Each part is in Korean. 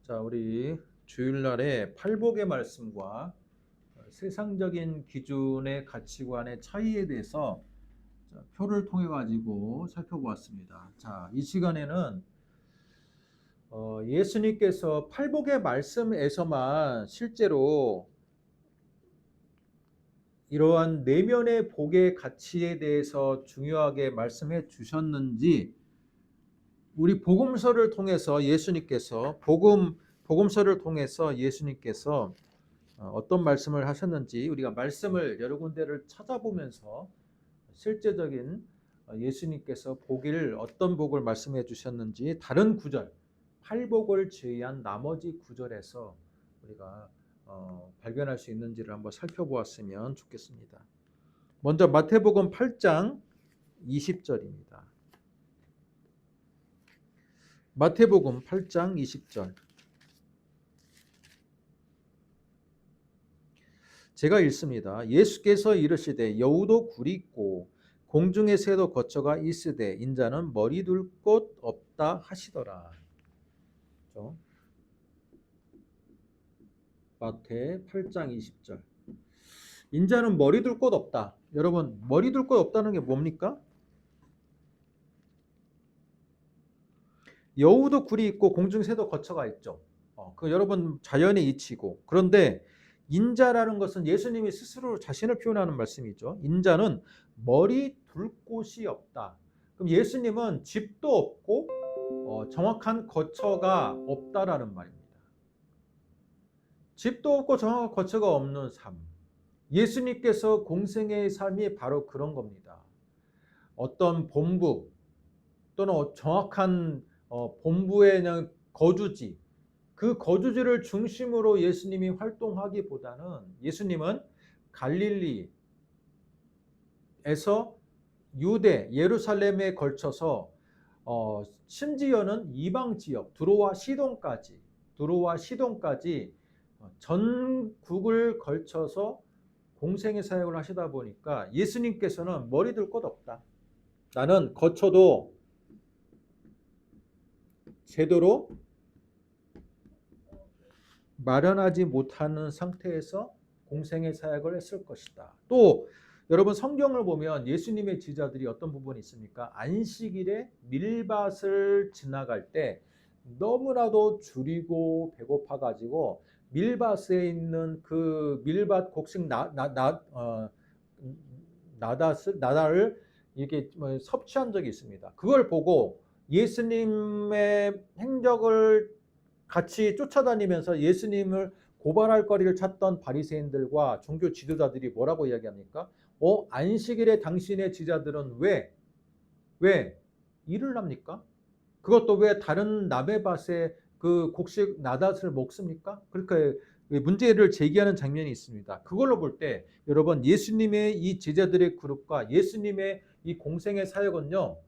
자, 우리 주일날에 팔복의 말씀과 세상적인 기준의 가치관의 차이에 대해서 표를 통해 가지고 살펴보았습니다. 자, 이 시간에는 예수님께서 팔복의 말씀에서만 실제로 이러한 내면의 복의 가치에 대해서 중요하게 말씀해 주셨는지, 우리 복음서를 통해서 예수님께서 복음서를 통해서 예수님께서 어떤 말씀을 하셨는지 우리가 말씀을 여러 군데를 찾아보면서 실제적인 예수님께서 어떤 복을 말씀해 주셨는지 다른 구절, 팔복을 제외한 나머지 구절에서 우리가 발견할 수 있는지를 한번 살펴보았으면 좋겠습니다. 먼저 마태복음 8장 20절입니다. 마태복음 8장 20절. 제가 읽습니다. 예수께서 이르시되 여우도 굴이 있고 공중의 새도 거처가 있으되 인자는 머리 둘 곳 없다 하시더라. 그렇죠? 마태 8장 20절. 인자는 머리 둘 곳 없다. 여러분, 머리 둘 곳 없다는 게 뭡니까? 여우도 굴이 있고 공중 새도 거처가 있죠. 그 여러분 자연의 이치고. 그런데 인자라는 것은 예수님이 스스로 자신을 표현하는 말씀이죠. 인자는 머리 둘 곳이 없다. 그럼 예수님은 집도 없고 정확한 거처가 없다라는 말입니다. 집도 없고 정확한 거처가 없는 삶. 예수님께서 공생의 삶이 바로 그런 겁니다. 어떤 본부 또는 정확한 본부의 그냥 거주지, 그 거주지를 중심으로 예수님이 활동하기보다는 예수님은 갈릴리에서 유대, 예루살렘에 걸쳐서 심지어는 이방 지역, 두로와 시돈까지 전국을 걸쳐서 공생의 사역을 하시다 보니까 예수님께서는 머리 둘 곳 없다. 나는 거처도 제대로 마련하지 못하는 상태에서 공생의 사역을 했을 것이다. 또 여러분 성경을 보면 예수님의 제자들이 어떤 부분이 있습니까? 안식일에 밀밭을 지나갈 때 너무나도 줄이고 배고파 가지고 밀밭에 있는 그 밀밭 곡식 나달을 이렇게 섭취한 적이 있습니다. 그걸 보고 예수님의 행적을 같이 쫓아다니면서 예수님을 고발할 거리를 찾던 바리새인들과 종교 지도자들이 뭐라고 이야기합니까? 안식일에 당신의 제자들은 왜 일을 합니까? 그것도 왜 다른 남의 밭에 그 곡식 나닷을 먹습니까? 그렇게 문제를 제기하는 장면이 있습니다. 그걸로 볼 때 여러분 예수님의 이 제자들의 그룹과 예수님의 이 공생의 사역은요,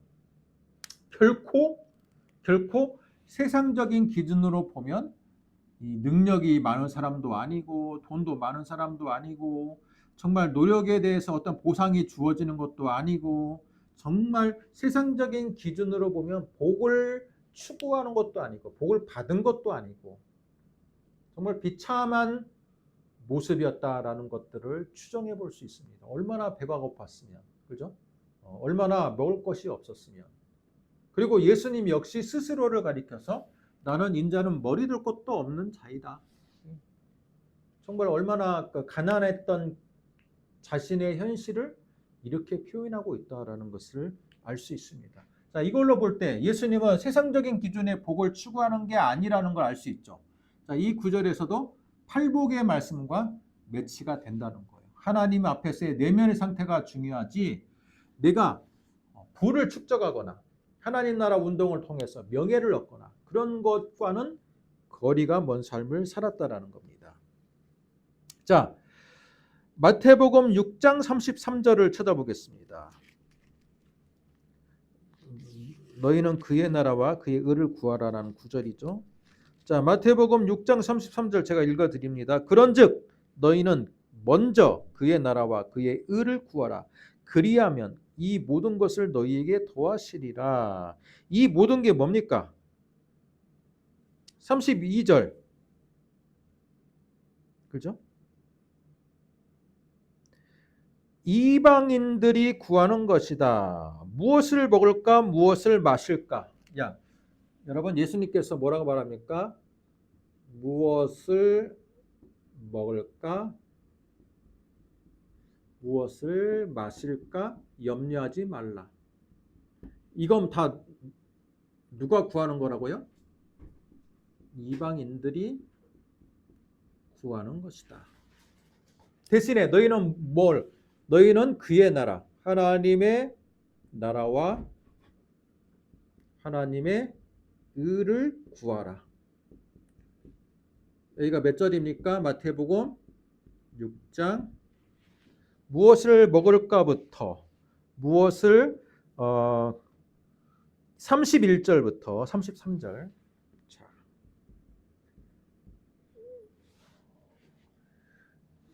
결코 세상적인 기준으로 보면 이 능력이 많은 사람도 아니고 돈도 많은 사람도 아니고 정말 노력에 대해서 어떤 보상이 주어지는 것도 아니고 정말 세상적인 기준으로 보면 복을 추구하는 것도 아니고 복을 받은 것도 아니고 정말 비참한 모습이었다라는 것들을 추정해 볼 수 있습니다. 얼마나 배가 고팠으면, 그죠? 얼마나 먹을 것이 없었으면. 그리고 예수님 역시 스스로를 가리켜서 나는 인자는 머리 둘 곳도 없는 자이다. 정말 얼마나 가난했던 자신의 현실을 이렇게 표현하고 있다라는 것을 알 수 있습니다. 자, 이걸로 볼 때 예수님은 세상적인 기준의 복을 추구하는 게 아니라는 걸 알 수 있죠. 자, 이 구절에서도 팔복의 말씀과 매치가 된다는 거예요. 하나님 앞에서의 내면의 상태가 중요하지 내가 부를 축적하거나 하나님 나라 운동을 통해서 명예를 얻거나 그런 것과는 거리가 먼 삶을 살았다라는 겁니다. 자, 마태복음 6장 33절을 찾아보겠습니다. 너희는 그의 나라와 그의 의를 구하라라는 구절이죠. 자, 마태복음 6장 33절 제가 읽어드립니다. 그런즉 너희는 먼저 그의 나라와 그의 의를 구하라. 그리하면 이 모든 것을 너희에게 더하시리라. 이 모든 게 뭡니까? 32절. 그죠? 이방인들이 구하는 것이다. 무엇을 먹을까? 무엇을 마실까? 야, 여러분 예수님께서 뭐라고 말합니까? 무엇을 먹을까? 무엇을 마실까? 염려하지 말라. 이건 다 누가 구하는 거라고요? 이방인들이 구하는 것이다. 대신에 너희는 너희는 그의 나라, 하나님의 나라와 하나님의 의를 구하라. 여기가 몇 절입니까? 마태복음 6장. 무엇을 먹을까부터 무엇을 31절부터 33절. 자.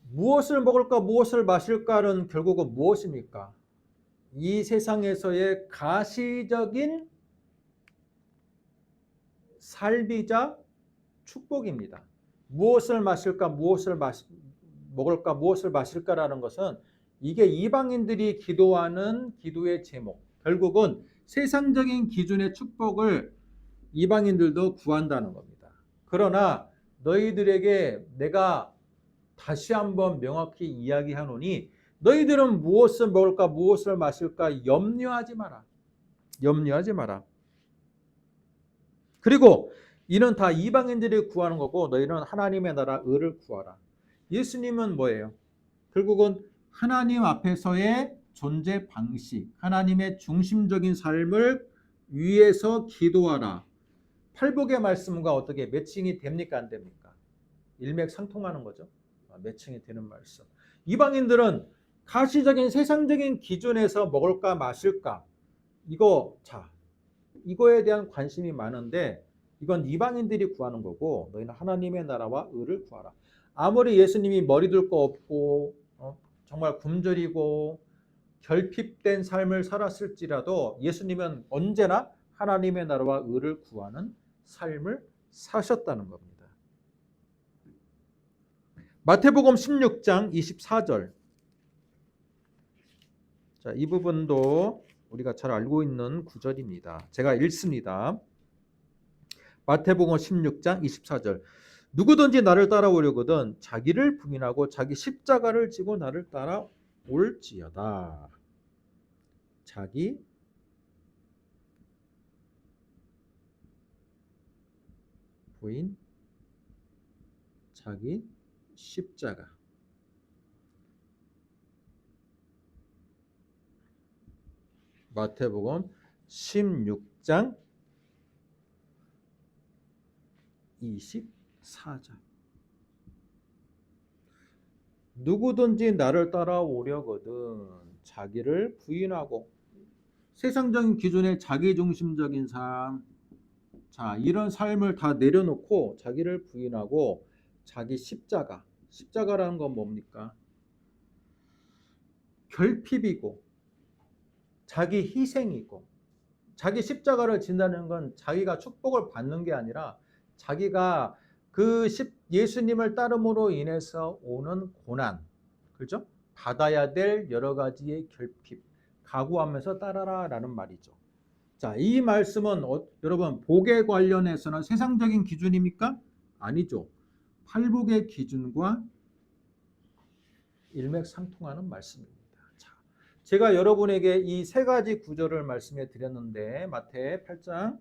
무엇을 먹을까 무엇을 마실까는 결국은 무엇입니까? 이 세상에서의 가시적인 삶이자 축복입니다. 무엇을 마실까 무엇을 먹을까 무엇을 마실까라는 것은 이게 이방인들이 기도하는 기도의 제목, 결국은 세상적인 기준의 축복을 이방인들도 구한다는 겁니다. 그러나 너희들에게 내가 다시 한번 명확히 이야기하노니 너희들은 무엇을 먹을까 무엇을 마실까 염려하지 마라. 염려하지 마라. 그리고 이는 다 이방인들이 구하는 거고 너희는 하나님의 나라 의를 구하라. 예수님은 뭐예요? 결국은 하나님 앞에서의 존재 방식, 하나님의 중심적인 삶을 위해서 기도하라. 팔복의 말씀과 어떻게 매칭이 됩니까? 안 됩니까? 일맥상통하는 거죠. 매칭이 되는 말씀. 이방인들은 가시적인 세상적인 기준에서 먹을까 마실까 이거에 대한 관심이 많은데 이건 이방인들이 구하는 거고 너희는 하나님의 나라와 의를 구하라. 아무리 예수님이 머리 둘 거 없고 정말 굶주리고 결핍된 삶을 살았을지라도 예수님은 언제나 하나님의 나라와 의를 구하는 삶을 사셨다는 겁니다. 마태복음 16장 24절. 자, 이 부분도 우리가 잘 알고 있는 구절입니다. 제가 읽습니다. 마태복음 16장 24절. 누구든지 나를 따라오려거든 자기를 부인하고 자기 십자가를 지고 나를 따라올지어다. 자기 부인, 자기 십자가. 마태복음 16장 24절. 누구든지 나를 따라오려거든 자기를 부인하고, 세상적인 기준의 자기중심적인 삶, 자 이런 삶을 다 내려놓고 자기를 부인하고 자기 십자가라는 건 뭡니까? 결핍이고 자기 희생이고, 자기 십자가를 진다는 건 자기가 축복을 받는 게 아니라 자기가 예수님을 따름으로 인해서 오는 고난, 그죠? 받아야 될 여러 가지의 결핍, 각오하면서 따라라라는 말이죠. 자, 이 말씀은 여러분 복에 관련해서는 세상적인 기준입니까? 아니죠. 팔복의 기준과 일맥상통하는 말씀입니다. 자, 제가 여러분에게 이 세 가지 구절을 말씀해 드렸는데 마태 8장,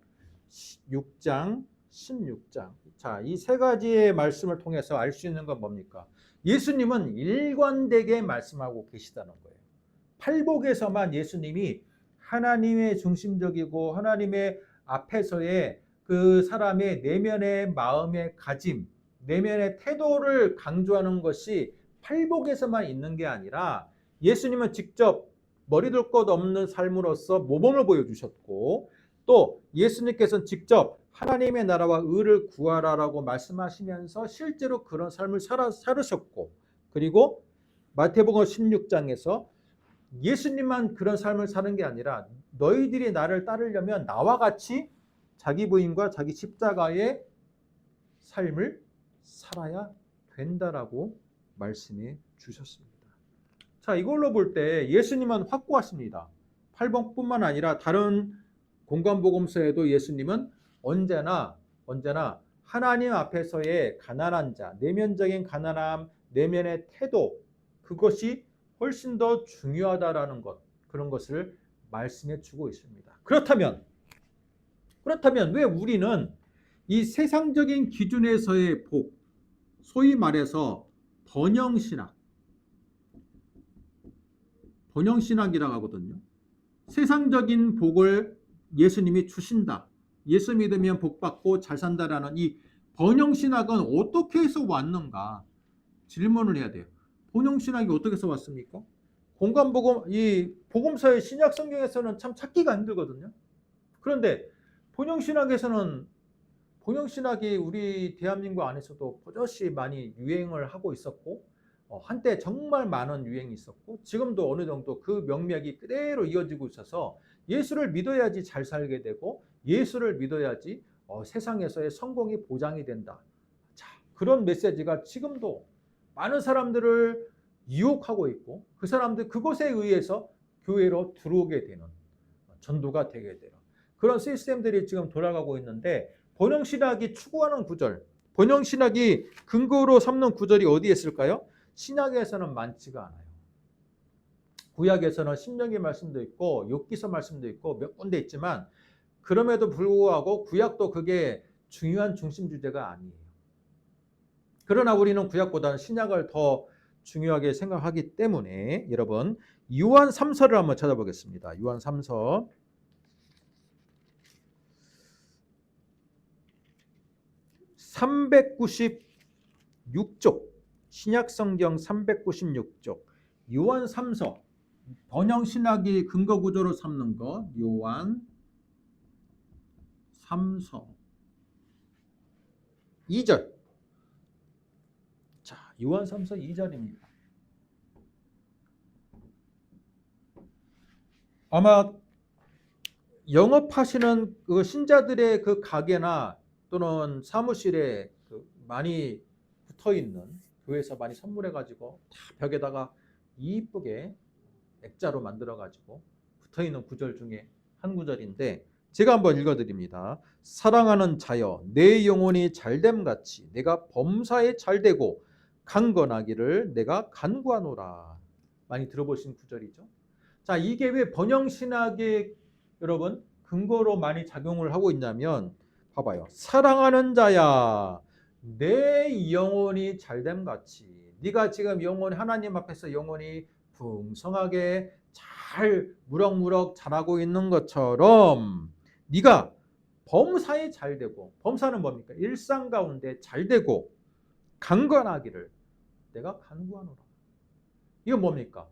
6장, 16장. 자, 이 세 가지의 말씀을 통해서 알 수 있는 건 뭡니까? 예수님은 일관되게 말씀하고 계시다는 거예요. 팔복에서만 예수님이 하나님의 중심적이고 하나님의 앞에서의 그 사람의 내면의 마음의 가짐, 내면의 태도를 강조하는 것이 팔복에서만 있는 게 아니라 예수님은 직접 머리 둘 것 없는 삶으로서 모범을 보여주셨고, 또 예수님께서는 직접 하나님의 나라와 의를 구하라라고 말씀하시면서 실제로 그런 삶을 살으셨고, 그리고 마태복음 16장에서 예수님만 그런 삶을 사는 게 아니라 너희들이 나를 따르려면 나와 같이 자기 부인과 자기 십자가에 삶을 살아야 된다라고 말씀해 주셨습니다. 자, 이걸로 볼 때 예수님은 확고하십니다. 8번뿐만 아니라 다른 공관복음서에도 예수님은 언제나 하나님 앞에서의 가난한 자, 내면적인 가난함, 내면의 태도, 그것이 훨씬 더 중요하다라는 것, 그런 것을 말씀해 주고 있습니다. 그렇다면 왜 우리는 이 세상적인 기준에서의 복, 소위 말해서 번영신학이라고 하거든요. 세상적인 복을 예수님이 주신다. 예수 믿으면 복 받고 잘 산다라는 이 번영신학은 어떻게 해서 왔는가? 질문을 해야 돼요. 번영신학이 어떻게 해서 왔습니까? 공관복음, 이 복음서의 신약 성경에서는 참 찾기가 힘들거든요. 그런데 번영신학이 우리 대한민국 안에서도 버젓이 많이 유행을 하고 있었고, 한때 정말 많은 유행이 있었고, 지금도 어느 정도 그 명맥이 그대로 이어지고 있어서 예수를 믿어야지 잘 살게 되고, 예수를 믿어야지 세상에서의 성공이 보장이 된다. 자, 그런 메시지가 지금도 많은 사람들을 유혹하고 있고, 그 사람들 그것에 의해서 교회로 들어오게 되는, 전도가 되게 되는 그런 시스템들이 지금 돌아가고 있는데, 번영신학이 추구하는 구절, 번영신학이 근거로 삼는 구절이 어디에 있을까요? 신약에서는 많지가 않아요. 구약에서는 신명기 말씀도 있고 욥기서 말씀도 있고 몇 군데 있지만, 그럼에도 불구하고 구약도 그게 중요한 중심 주제가 아니에요. 그러나 우리는 구약보다는 신약을 더 중요하게 생각하기 때문에 여러분, 요한 3서를 한번 찾아보겠습니다. 요한 3서 396쪽, 신약성경 396쪽, 요한 3서, 번영신학이 근거구조로 삼는 것, 요한 3서 2절. 자, 요한 3서 2절입니다. 아마 영업하시는 그 신자들의 그 가게나 또는 사무실에 많이 붙어있는, 교회에서 많이 선물해가지고 다 벽에다가 이쁘게 액자로 만들어가지고 붙어있는 구절 중에 한 구절인데, 제가 한번 읽어드립니다. 사랑하는 자여, 내 영혼이 잘됨같이 내가 범사에 잘되고 강건하기를 내가 간구하노라. 많이 들어보신 구절이죠. 자, 이게 왜 번영신학의 여러분 근거로 많이 작용을 하고 있냐면, 봐봐요. 사랑하는 자야, 내 영혼이 잘됨같이, 네가 지금 영혼이 하나님 앞에서 영혼이 풍성하게 잘 무럭무럭 자라고 있는 것처럼 네가 범사에 잘되고, 범사는 뭡니까? 일상 가운데 잘되고 강건하기를 내가 간구하노라. 이건 뭡니까?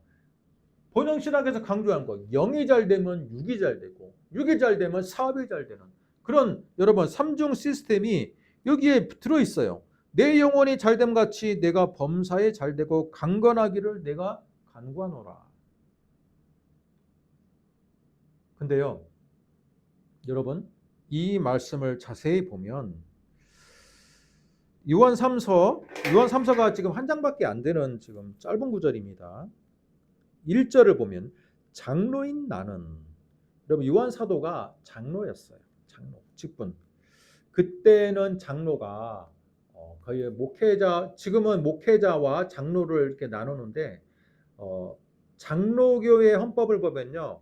번영신학에서 강조한 거, 영이 잘 되면 육이 잘 되고, 육이 잘 되면 사업이 잘 되는 그런 여러분 삼중 시스템이 여기에 들어있어요. 내 영혼이 잘됨같이 내가 범사에 잘되고 강건하기를 내가 간구하노라. 근데요, 여러분 이 말씀을 자세히 보면 요한 3서가 지금 한 장밖에 안 되는 지금 짧은 구절입니다. 1절을 보면 장로인 나는, 여러분 요한 사도가 장로였어요. 장로, 직분. 그때는 장로가 거의 목회자, 지금은 목회자와 장로를 이렇게 나누는데, 장로교의 헌법을 보면요,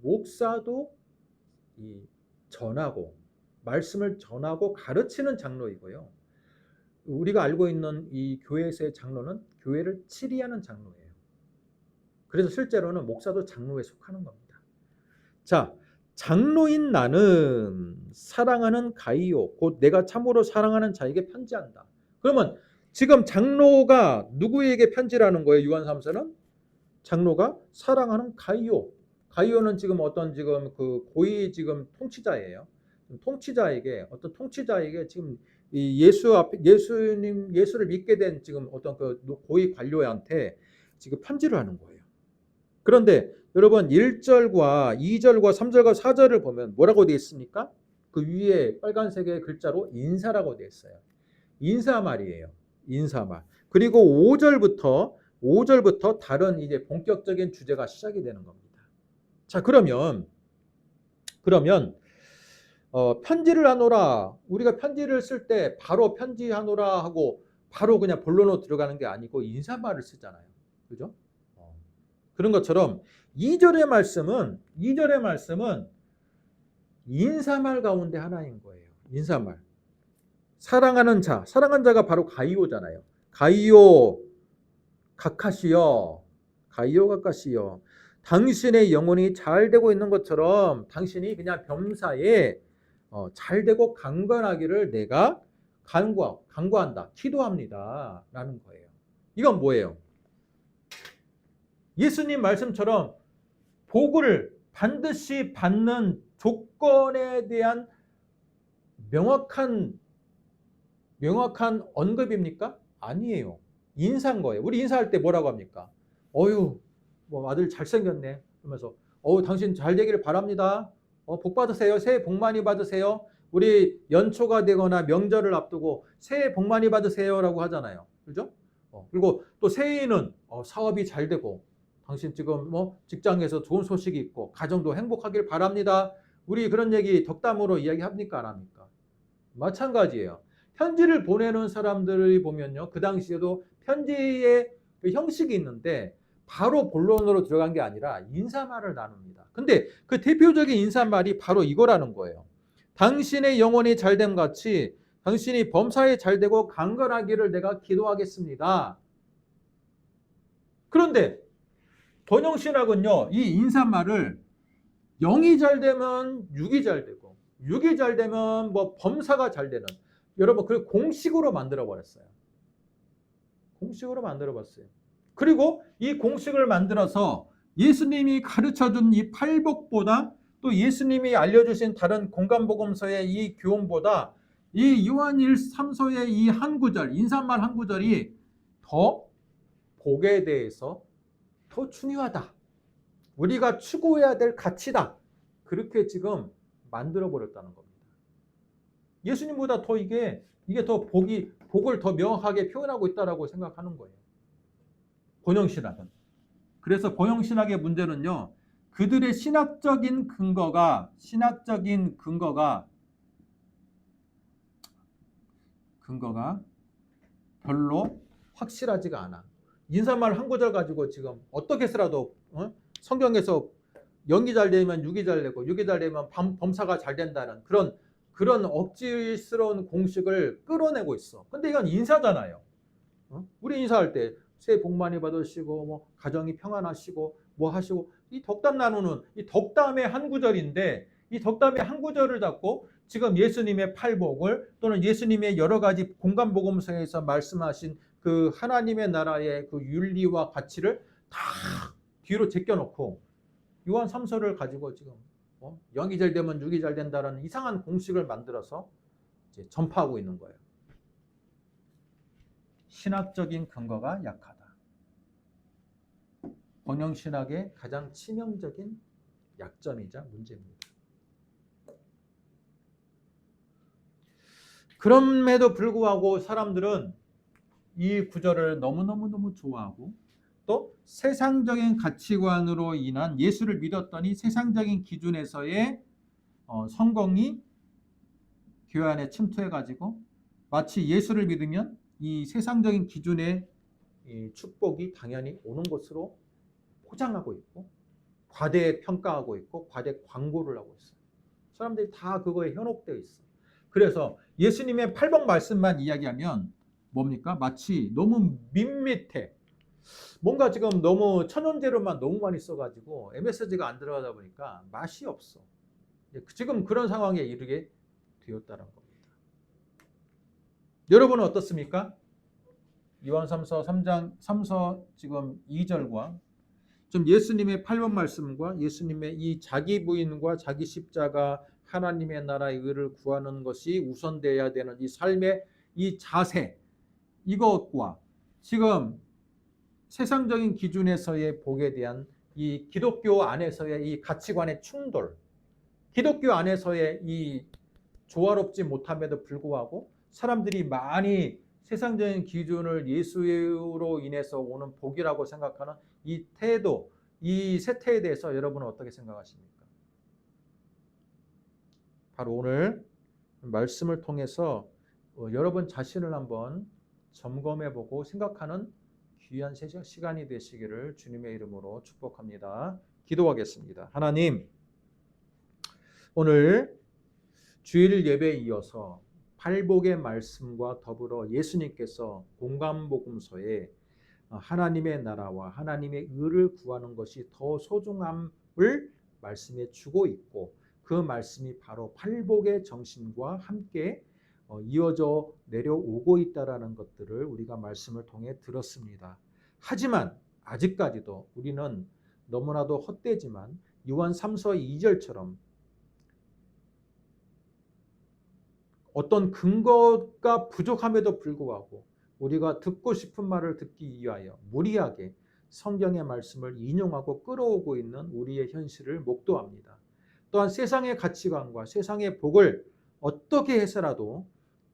목사도 이 전하고 말씀을 전하고 가르치는 장로이고요, 우리가 알고 있는 이 교회에서의 장로는 교회를 치리하는 장로예요. 그래서 실제로는 목사도 장로에 속하는 겁니다. 자, 장로인 나는 사랑하는 가이오, 곧 내가 참으로 사랑하는 자에게 편지한다. 그러면 지금 장로가 누구에게 편지를 하는 거예요? 요한 3서는 장로가 사랑하는 가이오. 가이오는 지금 어떤 지금 그 고위 지금 통치자예요. 어떤 통치자에게 지금 이 예수를 믿게 된 지금 어떤 그 고위 관료한테 지금 편지를 하는 거예요. 그런데 여러분 1절과 2절과 3절과 4절을 보면 뭐라고 되어 있습니까? 그 위에 빨간색의 글자로 인사라고 되어 있어요. 인사말이에요. 인사말. 그리고 5절부터 다른 이제 본격적인 주제가 시작이 되는 겁니다. 자, 그러면 편지를 하노라. 우리가 편지를 쓸 때 바로 편지하노라 하고 바로 그냥 본론으로 들어가는 게 아니고 인사말을 쓰잖아요. 그죠? 그런 것처럼 2절의 말씀은 인사말 가운데 하나인 거예요. 인사말. 사랑하는 자가 바로 가이오잖아요. 가이오 가카시여. 당신의 영혼이 잘 되고 있는 것처럼 당신이 그냥 범사에 잘 되고 강건하기를 내가 간구한다. 기도합니다. 라는 거예요. 이건 뭐예요? 예수님 말씀처럼 복을 반드시 받는 조건에 대한 명확한 언급입니까? 아니에요. 인사인 거예요. 우리 인사할 때 뭐라고 합니까? 어유, 뭐 아들 잘생겼네. 그러면서 당신 잘 되기를 바랍니다. 복 받으세요. 새해 복 많이 받으세요. 우리 연초가 되거나 명절을 앞두고 새해 복 많이 받으세요라고 하잖아요. 그죠? 그리고 또 새해에는 사업이 잘 되고 당신 지금 뭐 직장에서 좋은 소식이 있고 가정도 행복하길 바랍니다. 우리 그런 얘기 덕담으로 이야기합니까? 안 합니까? 마찬가지예요. 편지를 보내는 사람들이 보면요. 그 당시에도 편지의 그 형식이 있는데 바로 본론으로 들어간 게 아니라 인사말을 나눕니다. 근데 그 대표적인 인사말이 바로 이거라는 거예요. 당신의 영혼이 잘됨 같이 당신이 범사에 잘되고 강건하기를 내가 기도하겠습니다. 그런데 번영신학은요. 이 인사말을 0이 잘 되면 6이 잘 되고 6이 잘 되면 뭐 범사가 잘 되는 여러분 그 공식으로 만들어 버렸어요. 공식으로 만들어 봤어요. 그리고 이 공식을 만들어서 예수님이 가르쳐준 이 팔복보다 또 예수님이 알려주신 다른 공간복음서의 이 교훈보다 이 요한 1~3서의 이 한 구절, 인사말 한 구절이 더 복에 대해서 더 중요하다. 우리가 추구해야 될 가치다. 그렇게 지금 만들어 버렸다는 겁니다. 예수님보다 더 이게 더 복을 더 명확하게 표현하고 있다라고 생각하는 거예요. 번영신학은. 그래서 번영신학의 문제는요. 그들의 신학적인 근거가 별로 확실하지가 않아. 인사말 한 구절 가지고 지금 어떻게 해서라도 성경에서 0이 잘 되면 6이 잘 되고 6이 잘 되면 범사가 잘 된다는 그런 억지스러운 공식을 끌어내고 있어. 근데 이건 인사잖아요. 우리 인사할 때 새해 복 많이 받으시고 뭐 가정이 평안하시고 뭐 하시고 이 덕담 나누는 이 덕담의 한 구절인데 이 덕담의 한 구절을 잡고 지금 예수님의 팔복을 또는 예수님의 여러 가지 공간복음서에서 말씀하신 그 하나님의 나라의 그 윤리와 가치를 다 뒤로 제껴놓고 요한 3서를 가지고 지금 0이 잘 되면 6이 잘 된다라는 이상한 공식을 만들어서 이제 전파하고 있는 거예요. 신학적인 근거가 약하다. 번영신학의 가장 치명적인 약점이자 문제입니다. 그럼에도 불구하고 사람들은 이 구절을 너무너무 좋아하고 또 세상적인 가치관으로 인한 예수를 믿었더니 세상적인 기준에서의 성공이 교회 안에 침투해가지고 마치 예수를 믿으면 이 세상적인 기준의 이 축복이 당연히 오는 것으로 포장하고 있고 과대 평가하고 있고 과대 광고를 하고 있어요. 사람들이 다 그거에 현혹되어 있어. 그래서 예수님의 팔복 말씀만 이야기하면 뭡니까? 마치 너무 밋밋해. 뭔가 지금 너무 천연재료만 너무 많이 써가지고 MSG가 안 들어가다 보니까 맛이 없어. 지금 그런 상황에 이르게 되었다는 겁니다. 여러분은 어떻습니까? 요한 3서 지금 2절과 좀 예수님의 팔복 말씀과 예수님의 이 자기 부인과 자기 십자가 하나님의 나라의 의를 구하는 것이 우선되어야 되는 이 삶의 이 자세 이것과 지금 세상적인 기준에서의 복에 대한 이 기독교 안에서의 이 가치관의 충돌, 기독교 안에서의 이 조화롭지 못함에도 불구하고 사람들이 많이 세상적인 기준을 예수로 인해서 오는 복이라고 생각하는 이 태도, 이 세태에 대해서 여러분은 어떻게 생각하십니까? 바로 오늘 말씀을 통해서 여러분 자신을 한번 점검해보고 생각하는 귀한 시간이 되시기를 주님의 이름으로 축복합니다. 기도하겠습니다. 하나님, 오늘 주일 예배에 이어서 팔복의 말씀과 더불어 예수님께서 공감복음서에 하나님의 나라와 하나님의 의를 구하는 것이 더 소중함을 말씀해 주고 있고, 그 말씀이 바로 팔복의 정신과 함께 이어져 내려오고 있다라는 것들을 우리가 말씀을 통해 들었습니다. 하지만 아직까지도 우리는 너무나도 헛되지만 요한 3서 2절처럼 어떤 근거가 부족함에도 불구하고 우리가 듣고 싶은 말을 듣기 위하여 무리하게 성경의 말씀을 인용하고 끌어오고 있는 우리의 현실을 목도합니다. 또한 세상의 가치관과 세상의 복을 어떻게 해서라도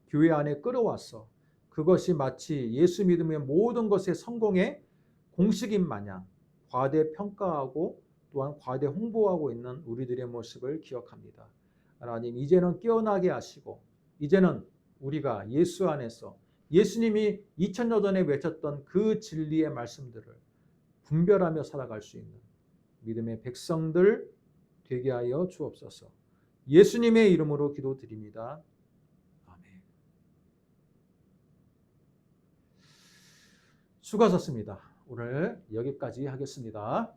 교회 안에 끌어와서 그것이 마치 예수 믿음의 모든 것의 성공의 공식인 마냥 과대평가하고 또한 과대 홍보하고 있는 우리들의 모습을 기억합니다. 하나님, 이제는 깨어나게 하시고 이제는 우리가 예수 안에서 예수님이 2000년 전에 외쳤던 그 진리의 말씀들을 분별하며 살아갈 수 있는 믿음의 백성들 되게 하여 주옵소서. 예수님의 이름으로 기도드립니다. 아멘. 수고하셨습니다. 오늘 여기까지 하겠습니다.